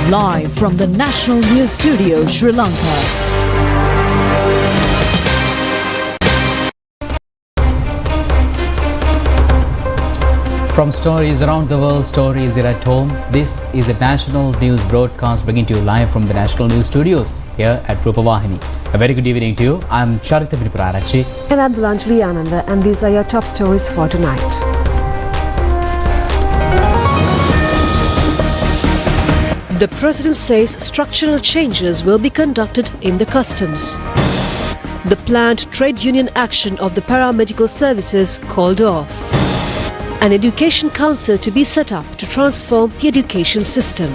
Live from the National News Studio, Sri Lanka. From stories around the world, stories here at home, this is the National News broadcast bringing to you live from the National News Studios here at Rupavahini. A very good evening to you. I'm Charita Pinipurarachi. And I'm Dulanjali Ananda, and these are your top stories for tonight. The President says structural changes will be conducted in the customs. The planned trade union action of the paramedical services called off. An education council to be set up to transform the education system.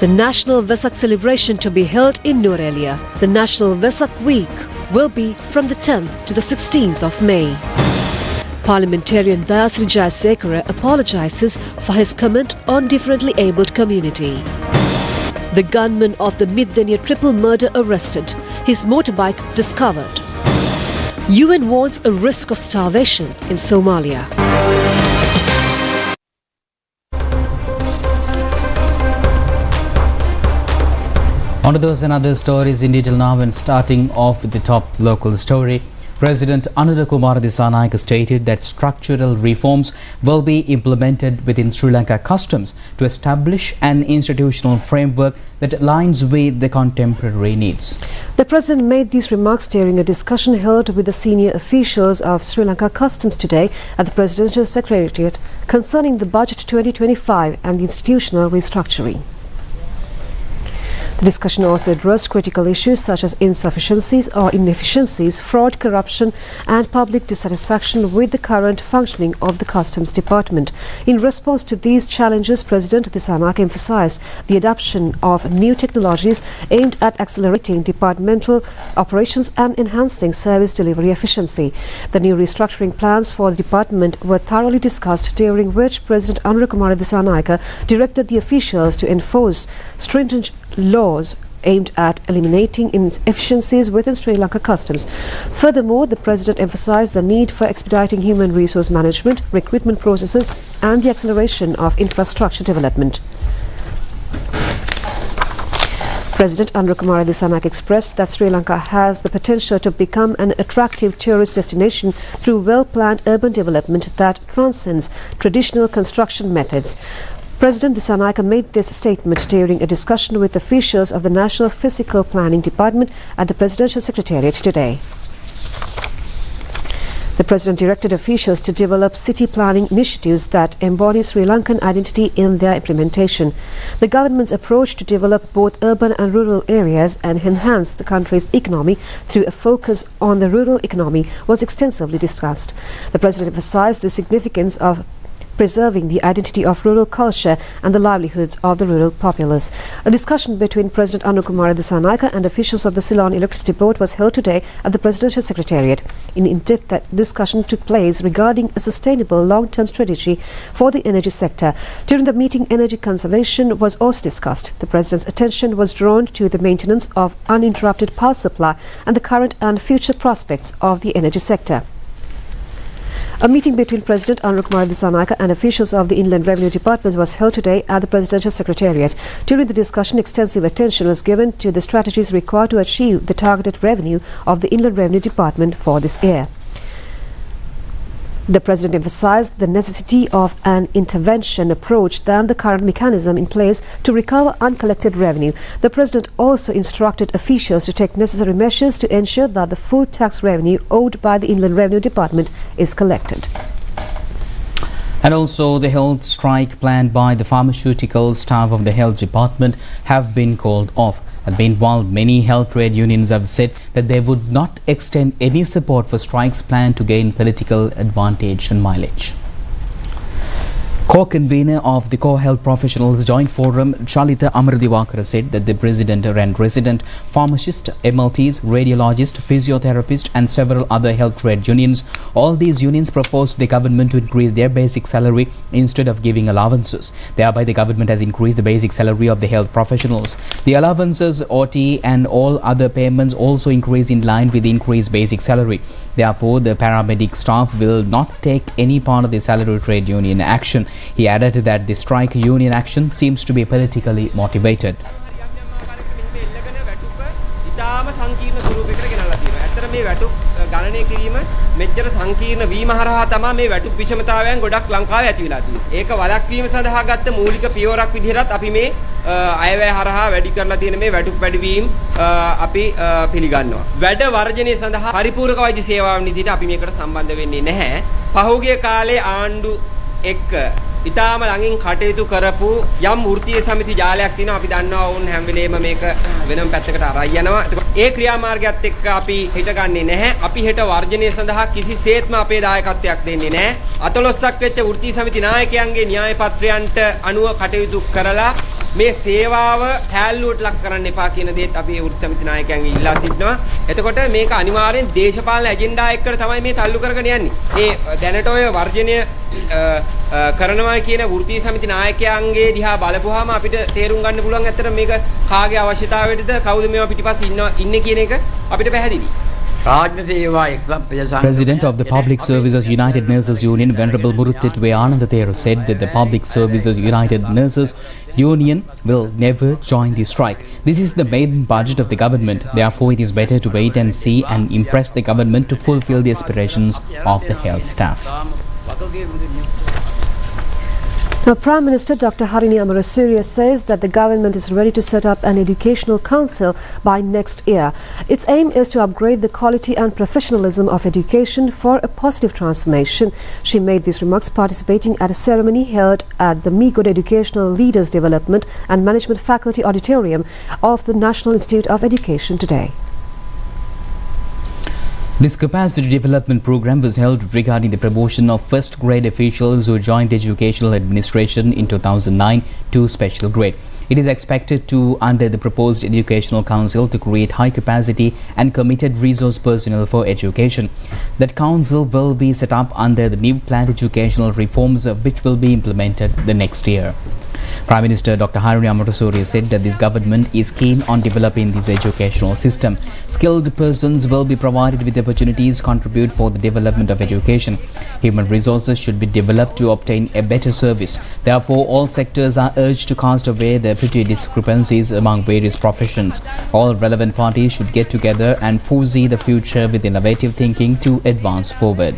The National Vesak celebration to be held in Nuwara. The National Vesak Week will be from the 10th to the 16th of May. Parliamentarian Dayasri Jayasekara apologizes for his comment on differently abled community. The gunman of the Middenniya triple murder arrested. His motorbike discovered. UN warns a risk of starvation in Somalia. On to those and other stories in detail now, and starting off with the top local story. President Anura Kumara Dissanayake stated that structural reforms will be implemented within Sri Lanka customs to establish an institutional framework that aligns with the contemporary needs. The President made these remarks during a discussion held with the senior officials of Sri Lanka Customs today at the Presidential Secretariat concerning the Budget 2025 and the institutional restructuring. The discussion also addressed critical issues such as insufficiencies or inefficiencies, fraud, corruption and public dissatisfaction with the current functioning of the Customs Department. In response to these challenges, President Dissanayake emphasized the adoption of new technologies aimed at accelerating departmental operations and enhancing service delivery efficiency. The new restructuring plans for the department were thoroughly discussed, during which President Anura Kumara Dissanayake directed the officials to enforce stringent laws aimed at eliminating inefficiencies within Sri Lanka Customs. Furthermore, the President emphasized the need for expediting human resource management, recruitment processes and the acceleration of infrastructure development. President Anura Kumara Dissanayake expressed that Sri Lanka has the potential to become an attractive tourist destination through well-planned urban development that transcends traditional construction methods. President Dissanayake made this statement during a discussion with officials of the National Physical Planning Department at the Presidential Secretariat today. The President directed officials to develop city planning initiatives that embody Sri Lankan identity in their implementation. The government's approach to develop both urban and rural areas and enhance the country's economy through a focus on the rural economy was extensively discussed. The President emphasized the significance of preserving the identity of rural culture and the livelihoods of the rural populace. A discussion between President Anura Kumara Dissanayake and officials of the Ceylon Electricity Board was held today at the Presidential Secretariat. An in-depth discussion took place regarding a sustainable long-term strategy for the energy sector. During the meeting, energy conservation was also discussed. The President's attention was drawn to the maintenance of uninterrupted power supply and the current and future prospects of the energy sector. A meeting between President Anura Kumara Dissanayake and officials of the Inland Revenue Department was held today at the Presidential Secretariat. During the discussion, extensive attention was given to the strategies required to achieve the targeted revenue of the Inland Revenue Department for this year. The President emphasized the necessity of an intervention approach than the current mechanism in place to recover uncollected revenue. The President also instructed officials to take necessary measures to ensure that the full tax revenue owed by the Inland Revenue Department is collected. And also, the health strike planned by the pharmaceutical staff of the health department have been called off. And meanwhile, many health trade unions have said that they would not extend any support for strikes planned to gain political advantage and mileage. Co-convener of the Co-Health Professionals Joint Forum, Chalita Amaradivakara, said that the president and resident pharmacists, MLTs, radiologists, physiotherapists and several other health trade unions, all these unions proposed the government to increase their basic salary instead of giving allowances. Thereby, the government has increased the basic salary of the health professionals. The allowances, OT and all other payments also increase in line with the increased basic salary. Therefore, the paramedic staff will not take any part of the salary trade union action. He added that the strike union action seems to be politically motivated. ගණනය කිරීම මෙච්චර සංකීර්ණ වීම හරහා තමයි මේ වැටුප් විෂමතාවයන් ගොඩක් ලංකාවේ ඇති වෙලා තියෙන්නේ. ඒක වළක්වීම සඳහා ගත්ත මූලික පියවරක් විදිහටත් අපි මේ අයවැය හරහා වැඩි කරලා තියෙන මේ වැටුප් වැඩිවීම අපි පිළිගන්නවා. වැඩ වර්ජනය සඳහා පරිපූර්ණක වෛද්‍ය සේවාවන් විදිහට අපි මේකට සම්බන්ධ වෙන්නේ නැහැ. පහුගිය කාලේ ආණ්ඩු එක්ක ඉතාම ළඟින් කටයුතු කරපු යම් වෘත්තීය සමිති ජාලයක් තියෙනවා. අපි දන්නවා වුන් හැම වෙලේම මේක වෙනම පැත්තකට අරයි යනවා. ඒ ක්‍රියාමාර්ගයත් එක්ක අපි හිටගන්නේ නැහැ. අපි හෙට වර්ජනය සඳහා කිසිසේත්ම අපේ දායකත්වයක් දෙන්නේ නැහැ. 14ක් වෙච්ච වෘත්තීය සමිති නායකයන්ගේ න්‍යාය පත්‍රයන්ට අනුව කටයුතු කරලා මේ සේවාව හැල්ලුවට ලක් කරන්න එපා කියන දේත් අපි වෘත්තීය සමිති නායකයන්ගෙන් ඉල්ලා සිටිනවා. එතකොට මේක අනිවාර්යෙන් දේශපාලන ඇජෙන්ඩා එකකට තමයි මේ තල්ලු කරගෙන යන්නේ. ඒ දැනට ඔය වර්ජනය කරනවා කියන වෘත්තීය සමිති නායකයන්ගේ දිහා බලපුවාම අපිට තේරුම් ගන්න පුළුවන් ඇත්තට මේක කාගේ අවශ්‍යතාවයටද කවුද මේවා පිටිපස්සේ ඉන්නේ කියන එක අපිට පැහැදිලි. President of the Public Services United Nurses Union, Venerable Muruthettuwe Anandathera, said that the Public Services United Nurses Union will never join the strike. This is the maiden budget of the government. Therefore, it is better to wait and see and impress the government to fulfill the aspirations of the health staff. Now, Prime Minister Dr. Harini Amarasuriya says that the government is ready to set up an educational council by next year. Its aim is to upgrade the quality and professionalism of education for a positive transformation. She made these remarks participating at a ceremony held at the Megod Educational Leaders Development and Management Faculty Auditorium of the National Institute of Education today. This capacity development program was held regarding the promotion of first grade officials who joined the educational administration in 2009 to special grade. It is expected to, under the proposed educational council, to create high capacity and committed resource personnel for education. That council will be set up under the new planned educational reforms which will be implemented the next year. Prime Minister Dr. Harini Amarasuriya said that this government is keen on developing this educational system. Skilled persons will be provided with opportunities to contribute for the development of education. Human resources should be developed to obtain a better service. Therefore, all sectors are urged to cast away the petty discrepancies among various professions. All relevant parties should get together and foresee the future with innovative thinking to advance forward.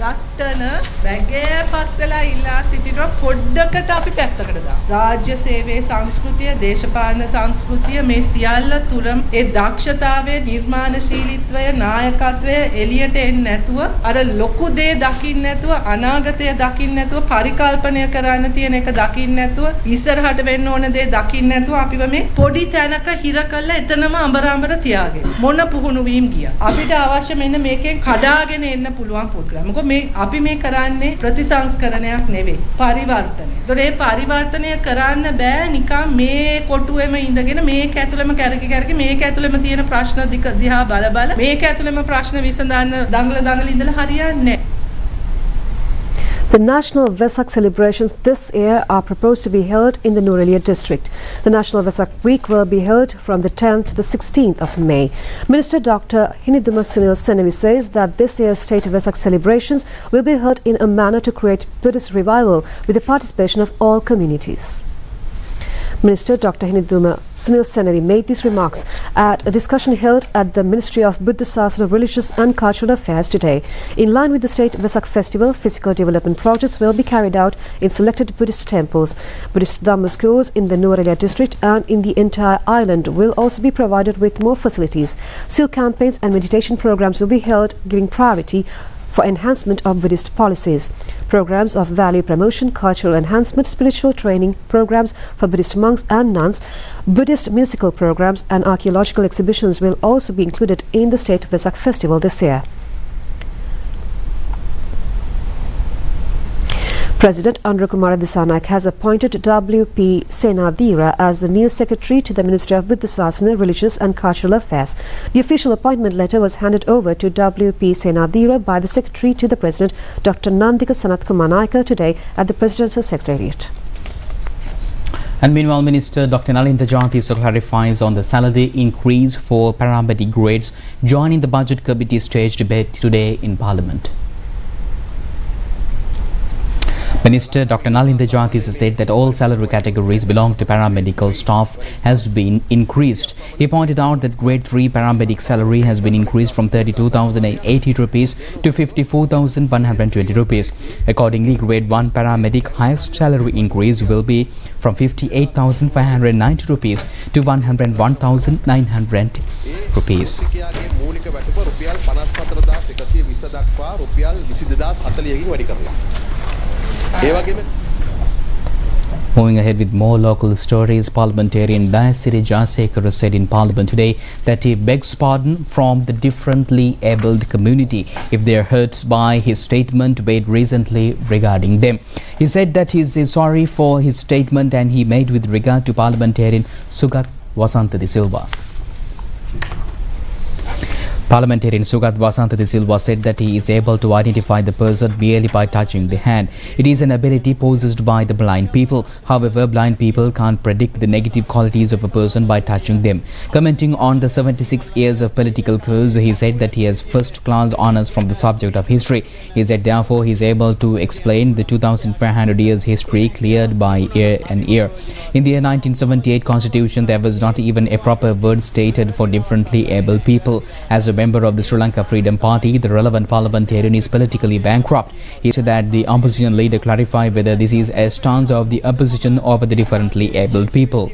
රට්ටන වැගෑපත් වෙලා ඉල්ලා සිටිනවා පොඩ්ඩකට අපි පැත්තකට දාමු. රාජ්‍ය සේවයේ සංස්කෘතිය, දේශපාලන සංස්කෘතිය මේ සියල්ල තුරම ඒ දක්ෂතාවය, නිර්මාණශීලීත්වය, නායකත්වය එළියට එන්නේ නැතුව අර ලොකු දේ දකින්න නැතුව අනාගතය දකින්න නැතුව පරිකල්පනය කරන්න තියෙන එක දකින්න නැතුව ඉස්සරහට වෙන්න ඕන දේ දකින්න නැතුව අපිව මේ පොඩි තැනක හිර කරලා එතනම අඹරාඹර තියාගෙන මොන පුහුණු වීම ගියා. අපිට අවශ්‍ය මෙන්න මේකෙන් කඩාගෙන එන්න පුළුවන් පුද්ගලයා. මොකද මේ අපි මේ කරන්නේ ප්‍රතිසංස්කරණයක් නෙවෙයි පරිවර්තනය. ඒතකොට මේ පරිවර්තනය කරන්න බෑ නිකන් මේ කොටුවේම ඉඳගෙන මේක ඇතුළෙම කැරකි මේක ඇතුළෙම තියෙන ප්‍රශ්න දිහා බල මේක ඇතුළෙම ප්‍රශ්න විසඳන්න දඟල ඉඳලා හරියන්නේ නැහැ. The National Vesak celebrations this year are proposed to be held in the Nuwara district. The National Vesak Week will be held from the 10th to the 16th of May. Minister Dr. Hiniduma Sunil Senavi says that this year's state Vesak celebrations will be held in a manner to create Buddhist revival with the participation of all communities. Minister Dr. Hiniduma Sunil Senavi made these remarks at a discussion held at the Ministry of Buddha Sasana Religious and Cultural Affairs today. In line with the State Vesak Festival, physical development projects will be carried out in selected Buddhist temples. Buddhist Dhamma schools in the Nuwara district and in the entire island will also be provided with more facilities. Seal campaigns and meditation programs will be held, giving priority for enhancement of Buddhist policies. Programs of value promotion, cultural enhancement, spiritual training, programs for Buddhist monks and nuns, Buddhist musical programs and archaeological exhibitions will also be included in the State Vesak Festival this year. President Andra Kumara Disanayak has appointed W.P. Senadira as the new secretary to the Ministry of Buddha Sasana, Religious and Cultural Affairs. The official appointment letter was handed over to W.P. Senadira by the secretary to the President, Dr. Nandika Sanat Kumar Naika, today at the Presidential Secretariat. And meanwhile, Minister Dr. Nalinda Jathiso clarifies on the salary increase for paramedic grades joining the Budget Committee stage debate today in Parliament. Minister Dr. Nalinda Jyothisa said that all salary categories belong to paramedical staff has been increased. He pointed out that grade 3 paramedic salary has been increased from 32,080 rupees to 54,120 rupees. Accordingly, grade 1 paramedic highest salary increase will be from 58,590 rupees to 101,900 rupees. Moving ahead with more local stories, parliamentarian Dayasiri Jayasekara said in Parliament today that he begs pardon from the differently abled community if they are hurt by his statement made recently regarding them. He said that he is sorry for his statement and he made with regard to parliamentarian Sugat Wasantha de Silva. Parliamentarian Sugat Wasantha de Silva said that he is able to identify the person merely by touching the hand. It is an ability possessed by the blind people. However, blind people can't predict the negative qualities of a person by touching them. Commenting on the 76 years of political course, he said that he has first-class honours from the subject of history. He said therefore he is able to explain the 2,500 years history cleared by ear and ear. In the year 1978 constitution, there was not even a proper word stated for differently able people. As a member of the Sri Lanka Freedom Party, the relevant parliamentarian is politically bankrupt. He said that the opposition leader clarified whether this is a stance of the opposition over the differently abled people.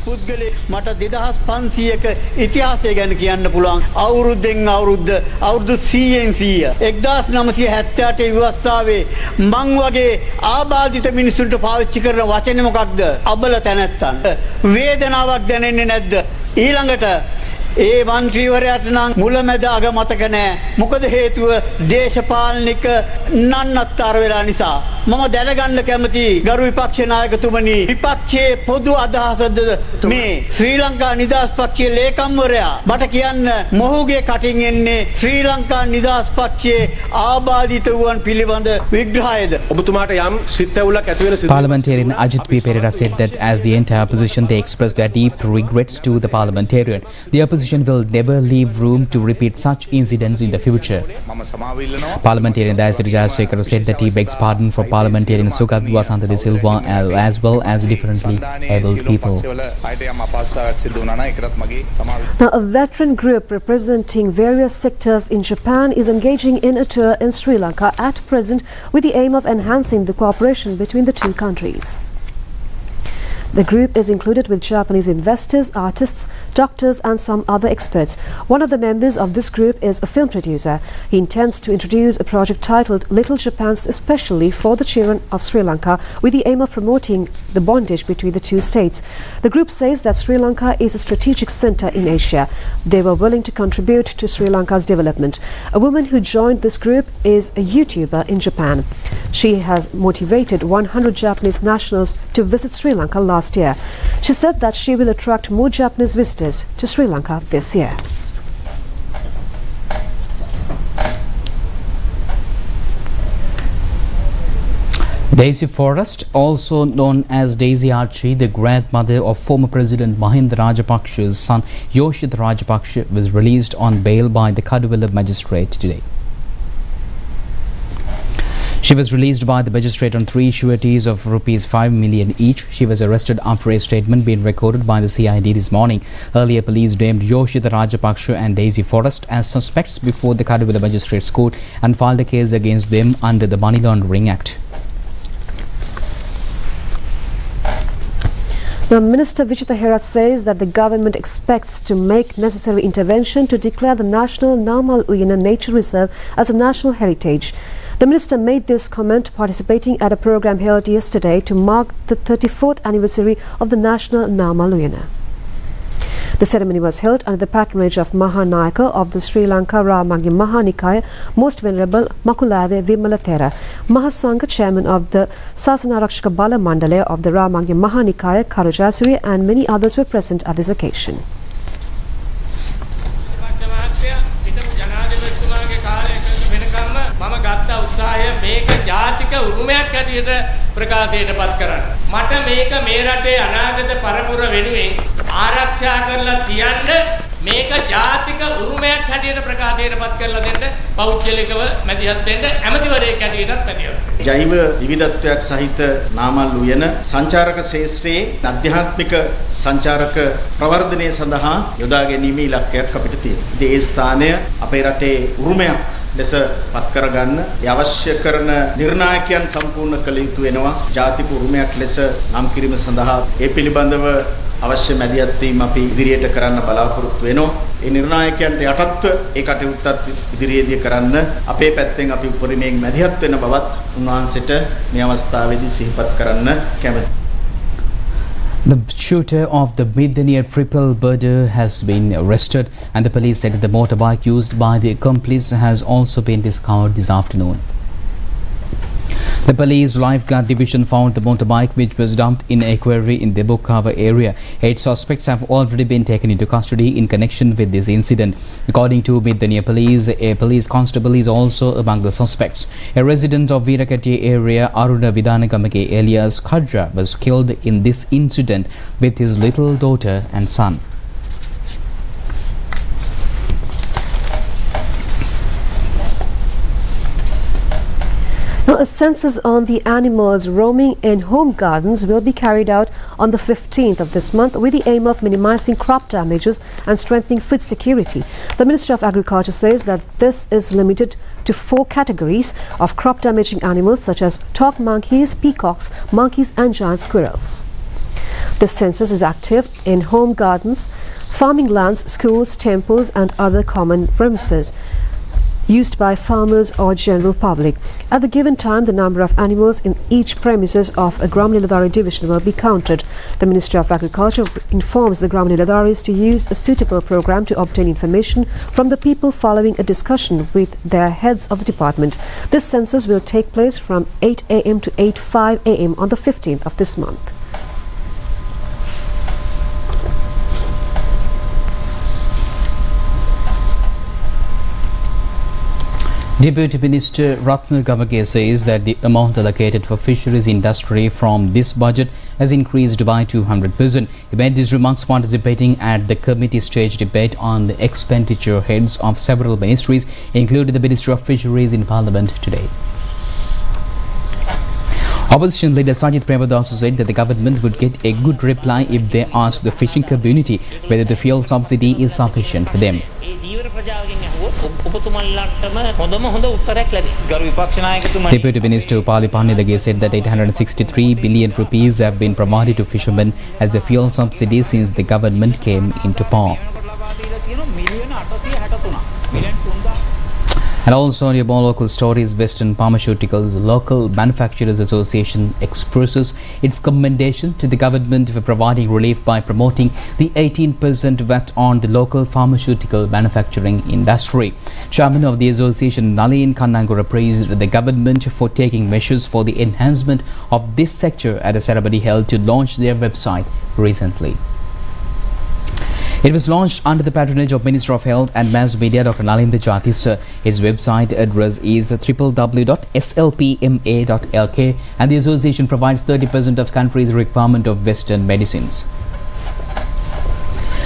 පුද්ගලේ මට 2500ක ඉතිහාසය ගැන කියන්න පුළුවන් අවුරුද්දෙන් අවුරුදු 100න් 100 1978 විවස්සාවේ මං වගේ ආබාධිත මිනිසුන්ට පාවිච්චි කරන වචනේ මොකක්ද අබල තැනැත්තන් වේදනාවක් දැනෙන්නේ නැද්ද ඊළඟට ඒ මන්ත්‍රීවරයාට නම් මුලමැද අග මතක නැහැ මොකද හේතුව දේශපාලනික නන්නත්තර වෙලා නිසා මම දැනගන්න කැමති ගරු විපක්ෂ නායකතුමනි විපක්ෂයේ පොදු අදහසද මේ ශ්‍රී ලංකා නිදහස් පක්ෂයේ ලේකම්වරයා මට කියන්න මොහුගේ කටින් එන්නේ ශ්‍රී ලංකා නිදහස් පක්ෂයේ ආබාධිත වූවන් පිළිබඳ විග්‍රහයද ඔබතුමාට යම් සිත්ඇවුලක් ඇති වෙන Parliamentarian Ajit P. Perera said that as the entire opposition, they expressed their deep regrets to the parliamentarian. The opposition will never leave room to repeat such incidents in the future. Parliamentarian Dayasiri Jayasekara said that he begs pardon for parliamentarian Sugat Wasantha de Silva as well as differently abled people. Now, a veteran group representing various sectors in Japan is engaging in a tour in Sri Lanka at present with the aim of enhancing the cooperation between the two countries. The group is included with Japanese investors, artists, doctors and some other experts. One of the members of this group is a film producer. He intends to introduce a project titled Little Japan especially for the children of Sri Lanka with the aim of promoting the bondage between the two states. The group says that Sri Lanka is a strategic center in Asia. They were willing to contribute to Sri Lanka's development. A woman who joined this group is a YouTuber in Japan. She has motivated 100 Japanese nationals to visit Sri Lanka last year. She said that she will attract more Japanese visitors to Sri Lanka this year. Daisy Forrest, also known as Daisy Archie, the grandmother of former President Mahinda Rajapaksha's son Yoshitha Rajapaksha, was released on bail by the Kaduvela magistrate today. She was released by the magistrate on 3 sureties of rupees 5 million each. She was arrested after a statement being recorded by the CID this morning. Earlier, police named Yoshitha Rajapaksha and Daisy Forrest as suspects before the Kaduvela Magistrates Court and filed a case against them under the Money Laundering Act. Now, Minister Vichitha Herath says that the government expects to make necessary intervention to declare the National Namal Uyana Nature Reserve as a national heritage. The minister made this comment participating at a program held yesterday to mark the 34th anniversary of the National Namal Uyana. The ceremony was held under the patronage of Mahanayaka of the Sri Lanka Ramagya Mahanikaya, Most Venerable Makulave Vimalathera, Mahasangha Chairman of the Sasanarakshaka Bala Mandalaya of the Ramagya Mahanikaya, Karujasuri, and many others were present at this occasion. මම ගත්ත උත්සාහය මේක ජාතික උරුමයක් හැටියට ප්‍රකාශයට පත් කරන්න. මට මේක මේ රටේ අනාගත පරපුර වෙනුවෙන් ආරක්ෂා කරලා තියන්න මේක ජාතික උරුමයක් හැටියට ප්‍රකාශයටපත් කරලා දෙන්න පෞද්ගලිකව මැදිහත් වෙන්න ඇමතිවරයෙක් හැටියටත් මැදිහත් ජෛව විවිධත්වයක් සහිත නාමල් උයන සංචාරක ශාස්ත්‍රයේ අධ්‍යාත්මික සංචාරක ප්‍රවර්ධනය සඳහා යොදා ගැනීම ඉලක්කයක් අපිට තියෙනවා. ඉතින් ඒ ස්ථානය අපේ රටේ උරුමයක් ලෙස පත් කරගන්න අවශ්‍ය කරන නිර්ණායකයන් සම්පූර්ණ කළ යුතු වෙනවා. ජාතික උරුමයක් ලෙස නම් කිරීම සඳහා ඒ පිළිබඳව අවශ්‍ය මැදිහත් වීම අපි ඉදිරියට කරන්න බලාපොරොත්තු වෙනවා. ඒ නිර්ණායකයන්ට යටත්ව ඒ කටයුත්තත් ඉදිරියේදී කරන්න අපේ පැත්තෙන් අපි උපරිමයෙන් මැදිහත් වෙන බවත් උන්වහන්සේට මේ අවස්ථාවේදී සිහිපත් කරන්න කැමැතියි. The shooter of the mid-year triple murder has been arrested, and the police said the motorbike used by the accomplice has also been discovered this afternoon. The police lifeguard division found the motorbike, which was dumped in a quarry in the Bukavu area. 8 suspects have already been taken into custody in connection with this incident. According to Midaniya police, a police constable is also among the suspects. A resident of Virakati area, Aruna Vidanagamake alias Khadra, was killed in this incident with his little daughter and son. Now, a census on the animals roaming in home gardens will be carried out on the 15th of this month with the aim of minimizing crop damages and strengthening food security. The Minister of Agriculture says that this is limited to 4 categories of crop damaging animals such as torque monkeys, peacocks, monkeys and giant squirrels. This census is active in home gardens, farming lands, schools, temples and other common premises used by farmers or general public. At the given time, the number of animals in each premises of a Gram-Niladhari division will be counted. The Ministry of Agriculture informs the Gram-Niladharis to use a suitable program to obtain information from the people following a discussion with their heads of the department. This census will take place from 8 a.m. to 8:05 a.m. on the 15th of this month. Deputy Minister Ratna Gamage says that the amount allocated for fisheries industry from this budget has increased by 200%. He made these remarks participating at the committee stage debate on the expenditure heads of several ministries, including the Ministry of Fisheries in Parliament today. Opposition leader Sajid Premadasu said that the government would get a good reply if they asked the fishing community whether the fuel subsidy is sufficient for them. Deputy Minister Upali Pandilage said that 863 billion rupees have been provided to fishermen as the fuel subsidy since the government came into power. And also on your more local stories, Western Pharmaceuticals Local Manufacturers Association expresses its commendation to the government for providing relief by promoting the 18% VAT on the local pharmaceutical manufacturing industry. Chairman of the association Nalin Kannangura praised the government for taking measures for the enhancement of this sector at a ceremony held to launch their website recently. It was launched under the patronage of Minister of Health and Mass Media Dr. Nalinda Jatis. Its website address is www.slpma.lk and the association provides 30% of country's requirement of Western medicines.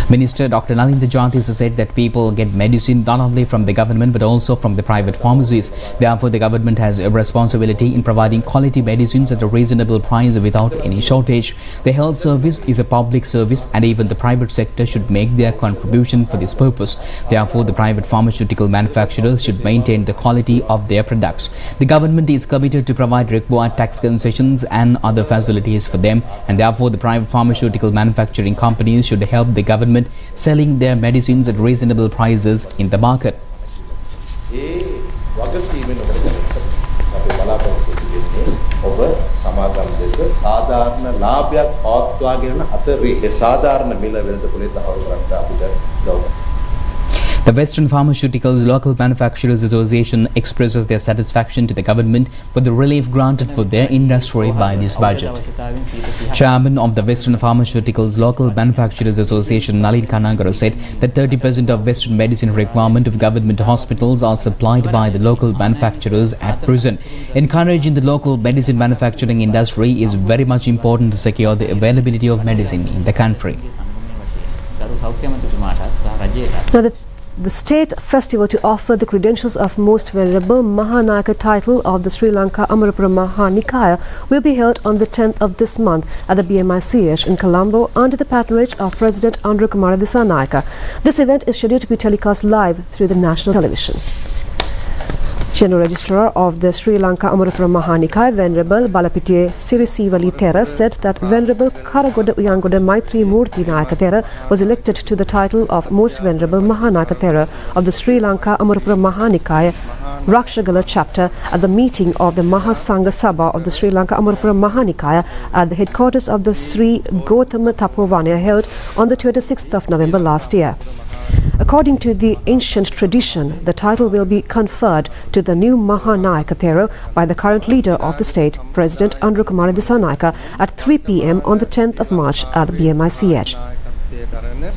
Minister Dr. Nalinda Jatis said that people get medicine not only from the government but also from the private pharmacies. Therefore, the government has a responsibility in providing quality medicines at a reasonable price without any shortage. The health service is a public service and even the private sector should make their contribution for this purpose. Therefore, the private pharmaceutical manufacturers should maintain the quality of their products. The government is committed to provide required tax concessions and other facilities for them, and therefore the private pharmaceutical manufacturing companies should help the government selling their medicines at reasonable prices in the market. The Western Pharmaceuticals Local Manufacturers Association expresses their satisfaction to the government for the relief granted for their industry by this budget. Chairman of the Western Pharmaceuticals Local Manufacturers Association Nalin Kannangara said that 30% of Western medicine requirement of government hospitals are supplied by the local manufacturers at present. Encouraging the local medicine manufacturing industry is very much important to secure the availability of medicine in the country. Now, the state festival to offer the credentials of Most Venerable Mahanayaka title of the Sri Lanka Amarapura Mahanikaya will be held on the 10th of this month at the BMICH in Colombo under the patronage of President Andrew Kumara Dissanayaka. This event is scheduled to be telecast live through the national television. General Registrar of the Sri Lanka Amarapura Mahanikaya, Venerable Balapitiye Sirisivali Thera, said that Venerable Karagoda Uyangoda Maitri Murthy Nayaka Thera was elected to the title of Most Venerable Mahanayaka Thera of the Sri Lanka Amarapura Mahanikaya Rakshagala chapter at the meeting of the Mahasangha Sabha of the Sri Lanka Amarapura Mahanikaya at the headquarters of the Sri Gautama Tapovana held on the 26th of November last year. According to the ancient tradition, the title will be conferred to the new Mahanayaka Thera by the current leader of the state, President Andrew Kumara Dissanayaka, at 3 p.m. on the 10th of March at the BMICH.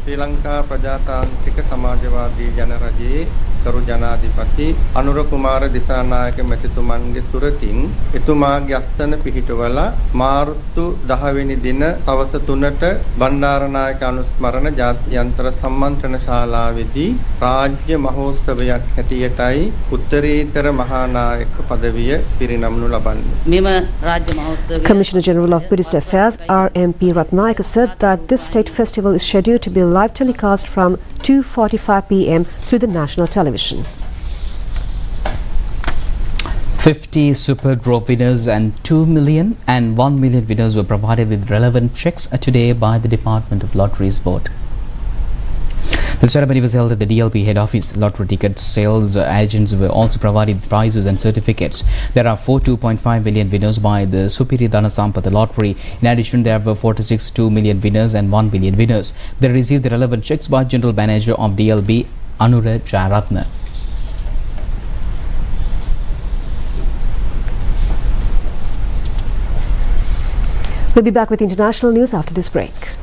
ශ්‍රී ලංකා ප්‍රජාතාන්ත්‍රික සමාජවාදී ජනරජයේ කරු ජනාධිපති අනුර කුමාර දිසානායක මැතිතුමන්ගේ සුරතින් එතුමාගේ අස්තන පිහිටවලා මාර්තු 10 වෙනි දින සවස් 3ට බණ්ඩාරනායක අනුස්මරණ ජාත්‍යන්තර සම්මන්ත්‍රණ ශාලාවේදී රාජ්‍ය මහෝත්සවයක් හැටියටයි උත්තරීතර මහානායක පදවිය පිරිනමනු ලබන්නේ. මෙම රාජ්‍ය මහෝත්සවය Commissioner General of Buddhist Affairs RMP Ratnayaka said that this state festival is scheduled to be live telecast from 2:45 p.m. through the national television. 50 super draw winners and 2 million and 1 million winners were provided with relevant checks today by the Department of Lotteries Board. The ceremony was held at the DLP head office. Lottery ticket sales agents were also provided prizes and certificates. There are 2.5 million winners by the Supiri Dana Sampatha lottery. In addition, there were 2 million winners and 1 billion winners. They received the relevant checks by General Manager of DLB, Anura Jayaratna. We'll be back with international news after this break.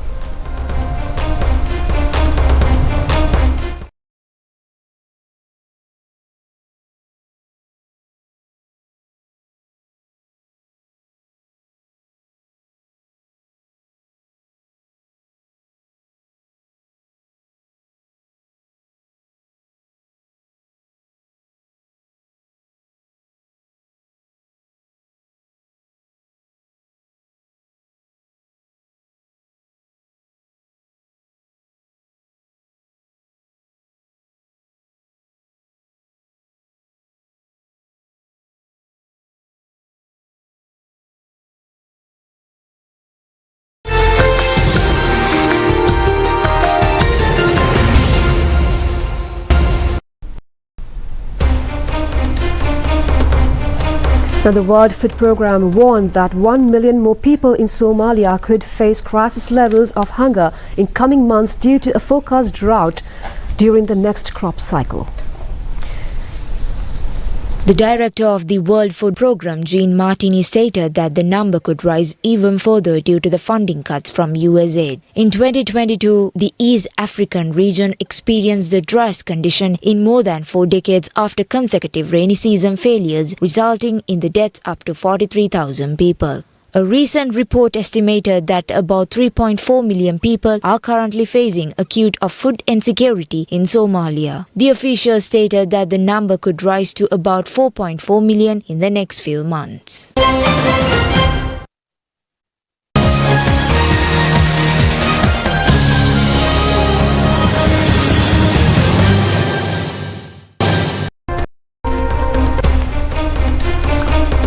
Now, the World Food Programme warned that 1 million more people in Somalia could face crisis levels of hunger in coming months due to a forecast drought during the next crop cycle. The director of the World Food Programme, Jean Martini, stated that the number could rise even further due to the funding cuts from USAID. In 2022, the East African region experienced the driest condition in more than 4 decades after consecutive rainy season failures, resulting in the deaths up to 43,000 people. A recent report estimated that about 3.4 million people are currently facing acute or food insecurity in Somalia. The officials stated that the number could rise to about 4.4 million in the next few months.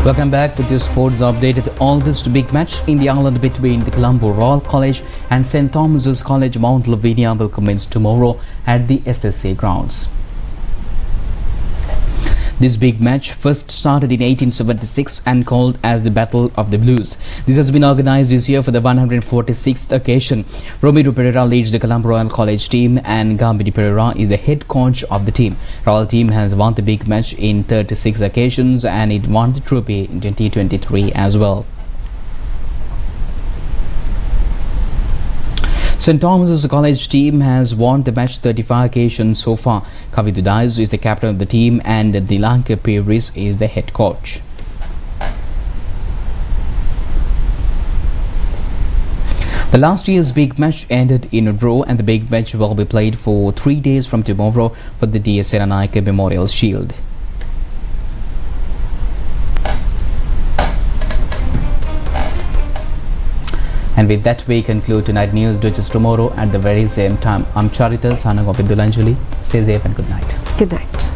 Welcome back with your sports update. The oldest big match in the island between the Colombo Royal College and St. Thomas's College Mount Lavinia will commence tomorrow at the SSA grounds. This big match first started in 1876 and called as the Battle of the Blues. This has been organized this year for the 146th occasion. Romero Pereira leads the Colombo Royal College team and Gambini Pereira is the head coach of the team. Royal team has won the big match in 36 occasions and it won the trophy in 2023 as well. St. Thomas's College team has won the match 35 occasions so far. Kavidu Dais is the captain of the team and Dilanka Peris is the head coach. The last year's big match ended in a draw, and the big match will be played for 3 days from tomorrow for the DS Senanayake Memorial Shield. And with that, we conclude tonight news, which is tomorrow at the very same time. I'm Charita Sanagopindulanjali. Stay safe and good night. Good night.